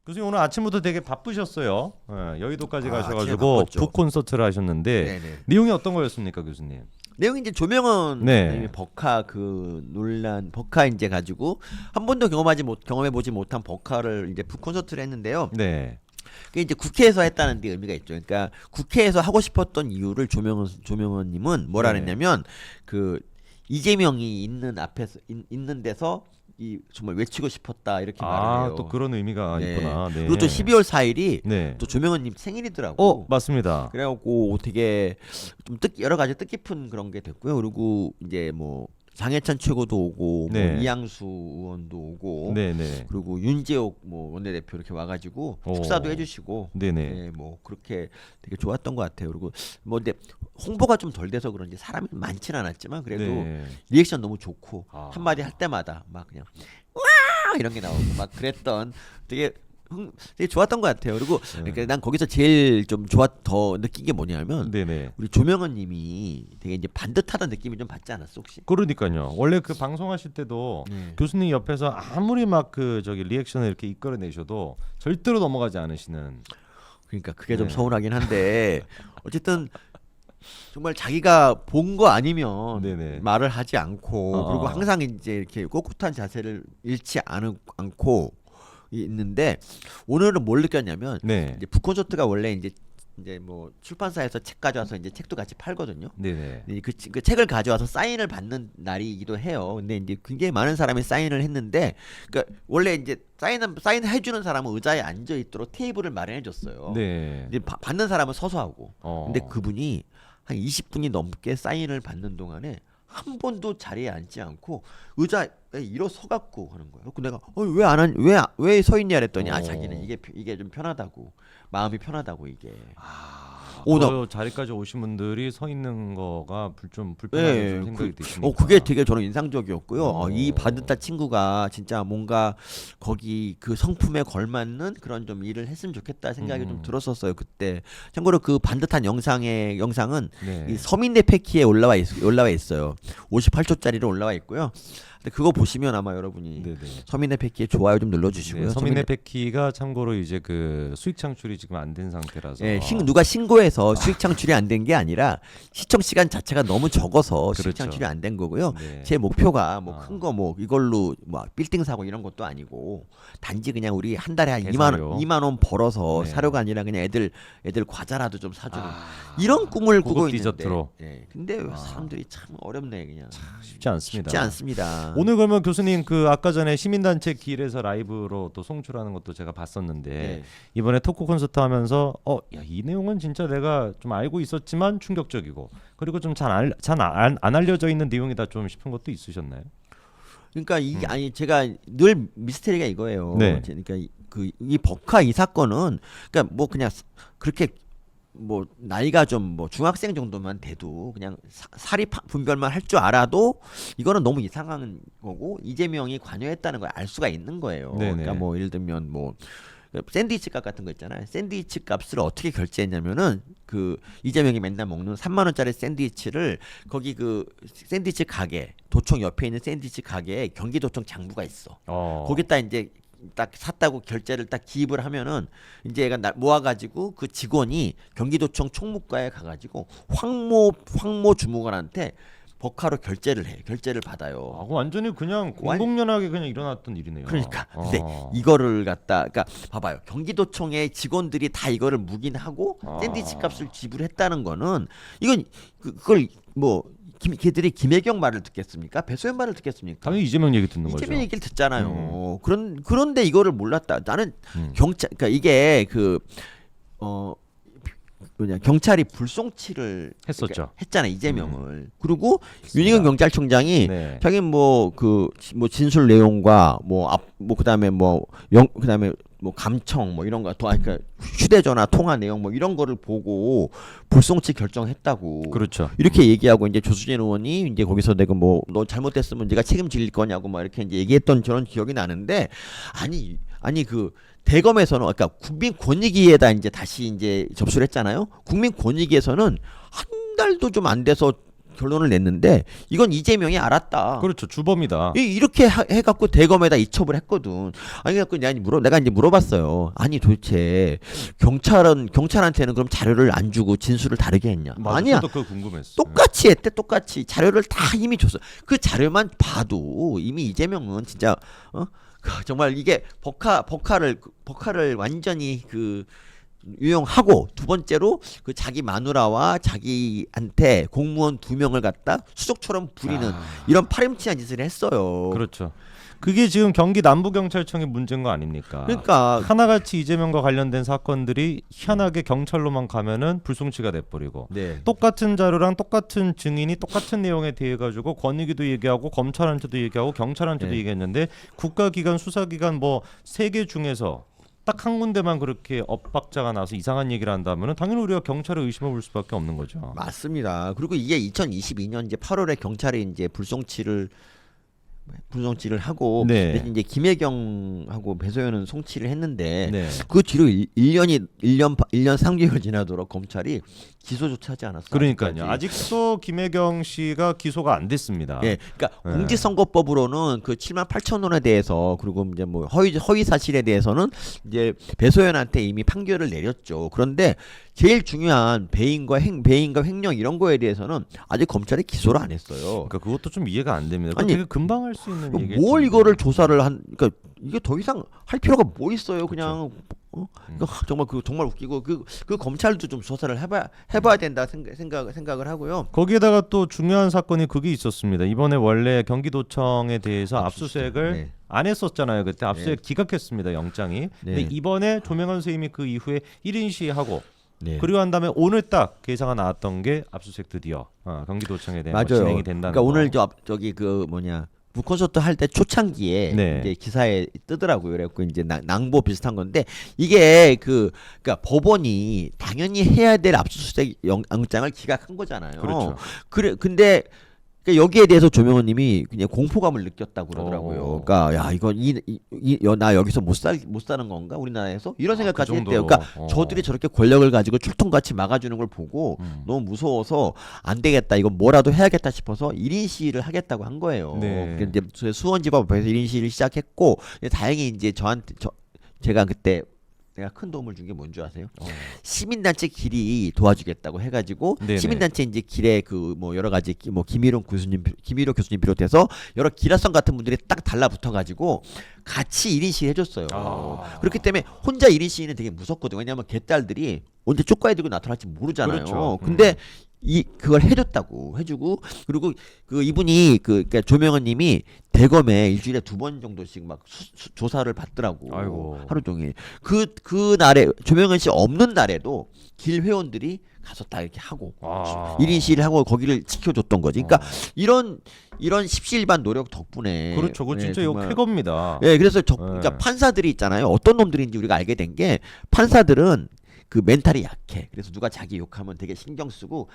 교수님 오늘 아침부터 되게 바쁘셨어요. 여의도까지 가셔가지고 바빴죠. 북 콘서트를 하셨는데 네네. 내용이 어떤 거였습니까, 교수님? 내용이 이제 조명원 네. 선생님이 버카 그 논란 버카 이제 가지고 한 번도 경험해 보지 못한 버카를 이제 북 콘서트를 했는데요. 네. 그게 이제 국회에서 했다는 데 의미가 있죠. 그러니까 국회에서 하고 싶었던 이유를 조명원님은 뭐라 네. 그랬냐면 그 이재명이 있는 앞에서 있는 데서 이 정말 외치고 싶었다 이렇게 말을 해요. 또 그런 의미가 네. 있구나. 네. 그리고 또 12월 4일이 네. 또 조명원님 생일이더라고. 맞습니다. 그래갖고 되게 좀 여러 가지 뜻깊은 그런 게 됐고요. 그리고 이제 뭐 장해찬 최고도 오고 네. 뭐 이양수 의원도 오고 네네. 그리고 윤재옥 뭐 원내대표 이렇게 와가지고 축사도 해주시고 네네. 네, 뭐 그렇게 되게 좋았던 것 같아요. 그리고 뭐 근데 홍보가 좀 덜 돼서 그런지 사람이 많지는 않았지만 그래도 네. 리액션 너무 좋고 아. 한마디 할 때마다 막 그냥 와 이런 게 나오고 막 그랬던 되게 좋았던 것 같아요. 그리고 그러니까 난 거기서 제일 좀 더 느낀 게 뭐냐면 네네. 우리 조명원님이 되게 이제 반듯하다는 느낌이 좀 받지 않았어 혹시? 그러니까요. 원래 그 방송하실 때도 교수님 옆에서 아무리 막 그 저기 리액션을 이렇게 이끌어내셔도 절대로 넘어가지 않으시는. 그러니까 그게 좀 네. 서운하긴 한데 어쨌든 정말 자기가 본 거 아니면 네네. 말을 하지 않고 그리고 어. 항상 이제 이렇게 꼿꼿한 자세를 잃지 않고 있는데 오늘은 뭘 느꼈냐면 네. 이제 북콘서트가 원래 이제 뭐 출판사에서 책 가져와서 이제 책도 같이 팔거든요. 네네. 그 책을 가져와서 사인을 받는 날이기도 해요. 근데 이제 굉장히 많은 사람이 사인을 했는데, 그러니까 원래 이제 사인 해주는 사람은 의자에 앉아 있도록 테이블을 마련해 줬어요. 네. 이제 받는 사람은 서서 하고. 근데 어. 그분이 한 20분이 넘게 사인을 받는 동안에 한 번도 자리에 앉지 않고 의자에 일어서 갖고 하는 거예요. 그 내가 왜 서 있냐 그랬더니 자기는 이게 좀 편하다고 마음이 편하다고 이게. 그 자리까지 오신 분들이 서 있는 거가 좀 불편하게 좀 생각이 드시니까. 그게 되게 저는 인상적이었고요. 이 반듯한 친구가 진짜 뭔가 거기 그 성품에 걸맞는 그런 좀 일을 했으면 좋겠다 생각이 좀 들었었어요 그때. 참고로 그 반듯한 영상은 네. 이 서민대 패키에 올라와 있어요. 58초짜리로 올라와 있고요. 근데 그거 보시면 아마 여러분이 네네. 서민대 패키에 좋아요 좀 눌러주시고요. 네, 서민의 패키가 참고로 이제 그 수익 창출이 지금 안 된 상태라서. 예, 누가 신고해서 수익 창출이 안 된 게 아니라 시청 시간 자체가 너무 적어서 수익 그렇죠. 창출이 안 된 거고요. 네. 제 목표가 뭐 큰 거 뭐 이걸로 뭐 빌딩 사고 이런 것도 아니고 단지 그냥 우리 한 달에 한 대사료. 2만 원 벌어서 네. 사료가 아니라 그냥 애들 과자라도 좀 사주는 이런 꿈을 꾸고 고급 있는데. 디저트로. 예. 근데 사람들이 참 어렵네 그냥. 쉽지 않습니다. 쉽지 않습니다. 오늘 그러면 교수님 그 아까 전에 시민단체 길에서 라이브로 또 송출하는 것도 제가 봤었는데 네. 이번에 토크 콘서트 하면서 이 내용은 진짜 내가 좀 알고 있었지만 충격적이고 그리고 좀 잘 안 알려져 있는 내용이다 좀 싶은 것도 있으셨나요? 그러니까 이게 아니 제가 늘 미스테리가 이거예요. 네. 그러니까 이 버카 이 사건은 그러니까 뭐 그냥 그렇게 뭐 나이가 좀 뭐 중학생 정도만 돼도 그냥 사리 분별만 할 줄 알아도 이거는 너무 이상한 거고 이재명이 관여했다는 걸 알 수가 있는 거예요. 네네. 그러니까 뭐 예를 들면 뭐 샌드위치 값 같은 거 있잖아요. 샌드위치 값을 어떻게 결제했냐면은 그 이재명이 맨날 먹는 3만 원짜리 샌드위치를 거기 그 샌드위치 가게 도청 옆에 있는 샌드위치 가게에 경기도청 장부가 있어. 거기다 이제 딱 샀다고 결제를 딱 기입을 하면은 이제 얘가 모아가지고 그 직원이 경기도청 총무과에 가가지고 황모 주무관한테 버카로 결제를 받아요. 그거 완전히 그냥 공공연하게 그냥 일어났던 일이네요. 그러니까 근데 이거를 그러니까 봐봐요. 경기도청의 직원들이 다 이거를 묵인하고 샌드위치 값을 지불했다는 거는 이건 그걸 뭐 걔들이 김혜경 말을 듣겠습니까? 배소연 말을 듣겠습니까? 당연히 이재명 얘기 듣는 거죠. 이재명 얘기를 듣잖아요. 그런데 이거를 몰랐다. 나는 그러니까 이게 경찰이 불송치를 했었죠. 했잖아 이재명을. 그리고 윤희근 경찰청장이 네. 자기 뭐 진술 내용과 그다음에 그다음에 뭐 감청 뭐 이런 거 그러니까 휴대전화 통화 내용 뭐 이런 거를 보고 불송치 결정했다고. 그렇죠. 이렇게 얘기하고 이제 조수진 의원이 이제 거기서 내가 뭐 너 잘못됐으면 네가 책임질 거냐고 막 이렇게 이제 얘기했던 저런 기억이 나는데 아니 그 대검에서는 아까 국민권익위에다 이제 다시 이제 접수를 했잖아요. 국민권익위에서는 한 달도 좀 안 돼서 결론을 냈는데 이건 이재명이 알았다. 그렇죠. 주범이다. 이렇게 해갖고 대검에다 이첩을 했거든. 아니 그래갖고 내가 이제 물어봤어요. 아니 도대체 경찰한테는 그럼 자료를 안 주고 진술을 다르게 했냐? 맞아, 아니야. 저도 그거 궁금했어. 똑같이 했대. 똑같이 자료를 다 이미 줬어. 그 자료만 봐도 이미 이재명은 진짜 정말 이게 버카를 완전히 유용하고 두 번째로 그 자기 마누라와 자기한테 공무원 2명을 갖다 수족처럼 부리는 이런 파렴치한 짓을 했어요. 그렇죠. 그게 지금 경기 남부경찰청의 문제인 거 아닙니까? 그러니까 하나같이 이재명과 관련된 사건들이 희한하게 경찰로만 가면은 불송치가 돼버리고 네. 똑같은 자료랑 똑같은 증인이 똑같은 내용에 대해 가지고 권익위도 얘기하고 검찰한테도 얘기하고 경찰한테도 네. 얘기했는데 국가기관 수사기관 뭐 3개 중에서 딱 한 군데만 그렇게 엇박자가 나서 이상한 얘기를 한다면은 당연히 우리가 경찰을 의심해 볼 수밖에 없는 거죠. 맞습니다. 그리고 이게 2022년 이제 8월에 경찰이 이제 불송치를 하고 네. 이제 김혜경하고 배소연은 송치를 했는데 네. 그 뒤로 1년 3개월 지나도록 검찰이 기소조차 하지 않았어요. 그러니까요. 아직도 김혜경 씨가 기소가 안 됐습니다. 예, 그러니까 네. 공직선거법으로는 그 7만 8천 원에 대해서 그리고 이제 뭐 허위 사실에 대해서는 이제 배소연한테 이미 판결을 내렸죠. 그런데 제일 중요한 배임과 횡령 이런 거에 대해서는 아직 검찰이 기소를 안 했어요. 그러니까 그것도 좀 이해가 안 됩니다. 아니, 되게 금방 할 수 있는 얘기죠. 뭘 이거를 조사를 그러니까 이게 더 이상 할 필요가 뭐 있어요? 그냥 정말 정말 웃기고 그 검찰도 좀 조사를 해봐야 된다 생각을 하고요. 거기에다가 또 중요한 사건이 그게 있었습니다. 이번에 원래 경기도청에 대해서 압수수색을 네. 안 했었잖아요. 그때 압수수색 기각했습니다. 영장이. 근데 이번에 조명환 선생님이 그 이후에 1인 시위하고 네. 그리고 한 다음에 오늘 딱 계사가 나왔던 게 압수수색 드디어 경기도청에 대한 맞아요. 진행이 된다는 그러니까 거. 오늘 저기 북콘서트 할 때 초창기에 네. 이제 기사에 뜨더라고요. 그래갖고 이제 낭보 비슷한 건데 이게 그러니까 법원이 당연히 해야 될 압수수색 영장을 기각한 거잖아요. 그렇죠. 근데 그러니까 여기에 대해서 조명호님이 그냥 공포감을 느꼈다고 그러더라고요. 그러니까 야 이거 나 여기서 못 사는 건가 우리나라에서 이런 생각까지 했대요. 그러니까 저들이 저렇게 권력을 가지고 출통같이 막아주는 걸 보고 너무 무서워서 안 되겠다 이건 뭐라도 해야겠다 싶어서 1인 시위를 하겠다고 한 거예요. 네. 이제 수원지법 앞에서 1인 시위를 시작했고 다행히 이제 제가 그때 내가 큰 도움을 준 게 뭔지 아세요? 시민단체 길이 도와주겠다고 해가지고 네네. 시민단체 이제 길에 여러 가지 김일호 교수님 비롯해서 여러 기라성 같은 분들이 딱 달라붙어가지고 같이 1인 시위 해줬어요. 그렇기 때문에 혼자 1인 시위는 되게 무섭거든요. 왜냐하면 개딸들이 언제 쪼까리 들고 나타날지 모르잖아요. 그렇죠. 근데 그걸 해주고 그리고 이분이 그러니까 조명원님이 대검에 일주일에 2번 정도씩 막 조사를 받더라고. 아이고. 하루 종일 그 날에 조명원 씨 없는 날에도 길 회원들이 가서 다 이렇게 하고 1인 시위를 하고 거기를 지켜줬던 거지. 그러니까 이런 십시일반 노력 덕분에 그렇죠. 그거 진짜 이거 정말 쾌거입니다. 네, 그래서 그러니까 판사들이 있잖아요. 어떤 놈들인지 우리가 알게 된 게 판사들은 그 멘탈이 약해. 그래서 누가 자기 욕하면 되게 신경 쓰고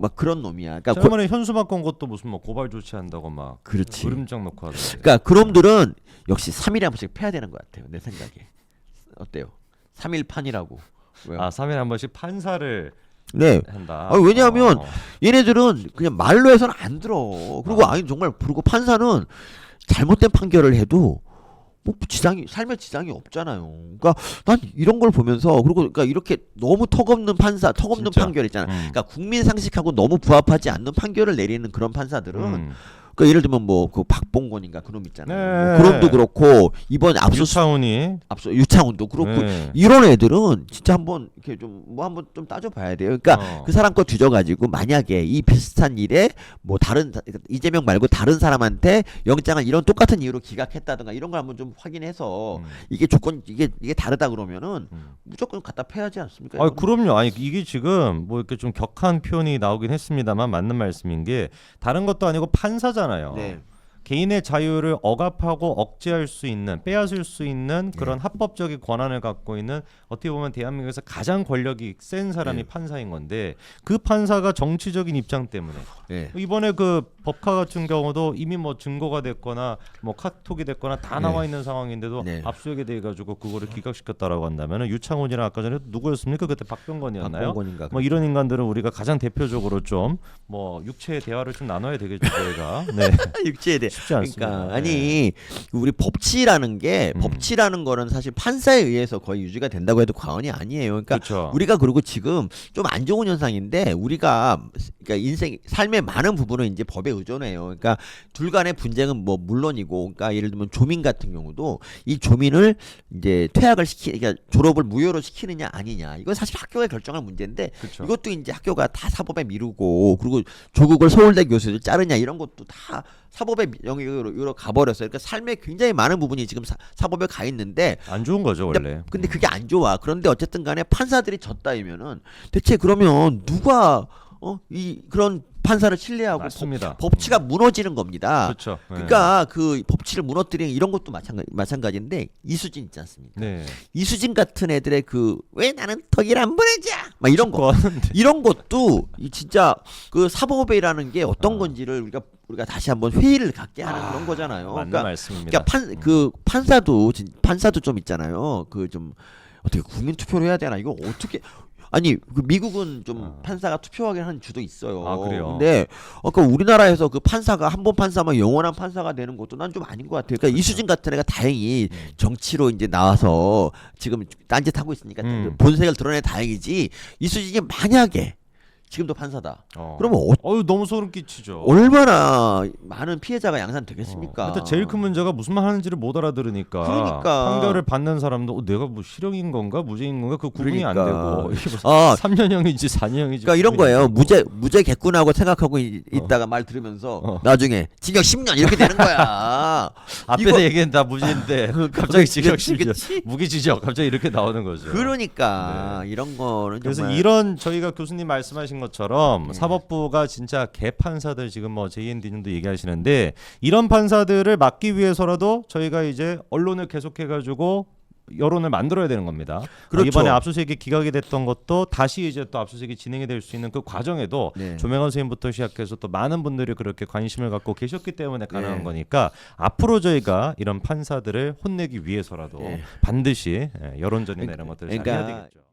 막 그런 놈이야. 그러니까 지난번에 현수 바꾼 것도 무슨 뭐 고발 조치한다고 막 그렇지. 그림장 놓고 하던데. 그러니까 그놈들은 역시 3일에 한 번씩 패야 되는 것 같아요. 내 생각에. 어때요? 3일 판이라고. 왜요? 3일에 한 번씩 판사를 네. 한다. 왜냐하면 얘네들은 그냥 말로 해서는 안 들어. 그리고 그리고 판사는 잘못된 판결을 해도 뭐 삶에 지장이 없잖아요. 그러니까 난 이런 걸 보면서 그러니까 이렇게 너무 턱없는 판결 있잖아. 그러니까 국민 상식하고 너무 부합하지 않는 판결을 내리는 그런 판사들은 그러니까 예를 들면 그 박봉건인가 그놈 있잖아요. 네. 그놈도 그렇고 이번 유창훈도 그렇고 이런 애들은 진짜 한번 이렇게 한번 좀 따져봐야 돼요. 그러니까 그 사람 거 뒤져가지고 만약에 이 비슷한 일에 이재명 말고 다른 사람한테 영장을 이런 똑같은 이유로 기각했다든가 이런 걸 한번 좀 확인해서 이게 다르다 그러면은 무조건 갖다 패야지 않습니까? 그럼요. 이게 지금 뭐 이렇게 좀 격한 표현이 나오긴 했습니다만 맞는 말씀인 게 다른 것도 아니고 판사잖아요. 네. 개인의 자유를 억압하고 억제할 수 있는 빼앗을 수 있는 그런 합법적인 권한을 갖고 있는 어떻게 보면 대한민국에서 가장 권력이 센 사람이 판사인 건데 그 판사가 정치적인 입장 때문에 이번에 그 법카 같은 경우도 이미 뭐 증거가 됐거나 뭐 카톡이 됐거나 다 네. 나와 있는 상황인데도 네. 압수수색에 대해 가지고 그거를 기각시켰다라고 한다면은 유창훈이랑 아까 전에 누구였습니까? 그때 박병건이었나요? 박병건인가 뭐 이런 인간들은 우리가 가장 대표적으로 좀 뭐 육체의 대화를 좀 나눠야 되겠죠 저희가. 네. 육체에 대해 쉽지 않습니다. 그러니까 네. 아니 우리 법치라는 게 법치라는 거는 사실 판사에 의해서 거의 유지가 된다고 해도 과언이 아니에요. 그러니까 그렇죠. 우리가 그리고 지금 좀 안 좋은 현상인데 우리가 그러니까 인생 삶의 많은 부분은 이제 법에 의존해요. 그러니까 둘 간의 분쟁은 뭐 물론이고, 그러니까 예를 들면 조민 같은 경우도 이 조민을 이제 퇴학을 그러니까 졸업을 무효로 시키느냐 아니냐 이건 사실 학교가 결정할 문제인데 그렇죠. 이것도 이제 학교가 다 사법에 미루고 그리고 조국을 서울대 교수들 자르냐 이런 것도 다 사법의 영역으로 가버렸어요. 그러니까 삶의 굉장히 많은 부분이 지금 사법에 가 있는데 안 좋은 거죠 원래. 근데 그게 안 좋아. 그런데 어쨌든 간에 판사들이 졌다이면은 대체 그러면 누가 그런 판사를 신뢰하고 맞습니다. 법치가 무너지는 겁니다. 그렇죠. 네. 그러니까 그 법치를 무너뜨리는 이런 것도 마찬가지인데 이수진 있지 않습니까? 네. 이수진 같은 애들의 그 왜 나는 턱일 안 보내자 막 이런 거 그거는 이런 것도 진짜 그 사법이라는 게 어떤 건지를 우리가 다시 한번 회의를 갖게 하는 그런 거잖아요. 맞는 그러니까 말씀입니다. 판사도 좀 있잖아요. 그 좀 어떻게 국민 투표를 해야 되나 이거 어떻게 아니 그 미국은 좀 판사가 투표하게 하는 주도 있어요. 아, 그래요? 근데 아까 우리나라에서 그 판사가 한 번 판사면 영원한 판사가 되는 것도 난 좀 아닌 것 같아요. 그러니까 이수진 같은 애가 다행히 정치로 이제 나와서 지금 딴짓하고 있으니까 본색을 드러내 다행이지. 이수진이 만약에 지금도 판사다. 그러면 어유 너무 소름 끼치죠. 얼마나 많은 피해자가 양산되겠습니까? 일단 제일 큰 문제가 무슨 말 하는지를 못 알아들으니까 그러니까. 판결을 받는 사람도 내가 뭐 실형인 건가 무죄인 건가 그 구분이 안 그러니까. 되고 이게 무슨 아, 3년형인지 4년형인지 그러니까 이런 거예요. 무죄 겠구나하고 생각하고 있다가 말 들으면서 나중에 징역 10년 이렇게 되는 거야. 앞에서 이거- 얘기는 다 무죄인데 갑자기 징역 그치, 10년 그치. 무기징역 갑자기 이렇게 나오는 거죠. 그러니까 이런 거는 그래서 정말 이런 저희가 교수님 말씀하신 것처럼 사법부가 진짜 개 판사들 지금 뭐 JND님도 얘기하시는데 이런 판사들을 막기 위해서라도 저희가 이제 언론을 계속해가지고 여론을 만들어야 되는 겁니다. 그렇죠. 이번에 압수수색이 기각이 됐던 것도 다시 이제 또 압수수색이 진행이 될 수 있는 그 과정에도 네. 조명원 선생님부터 시작해서 또 많은 분들이 그렇게 관심을 갖고 계셨기 때문에 가능한 네. 거니까 앞으로 저희가 이런 판사들을 혼내기 위해서라도 네. 반드시 여론전이나 이런 것들을 잘 해야 그러니까 되겠죠.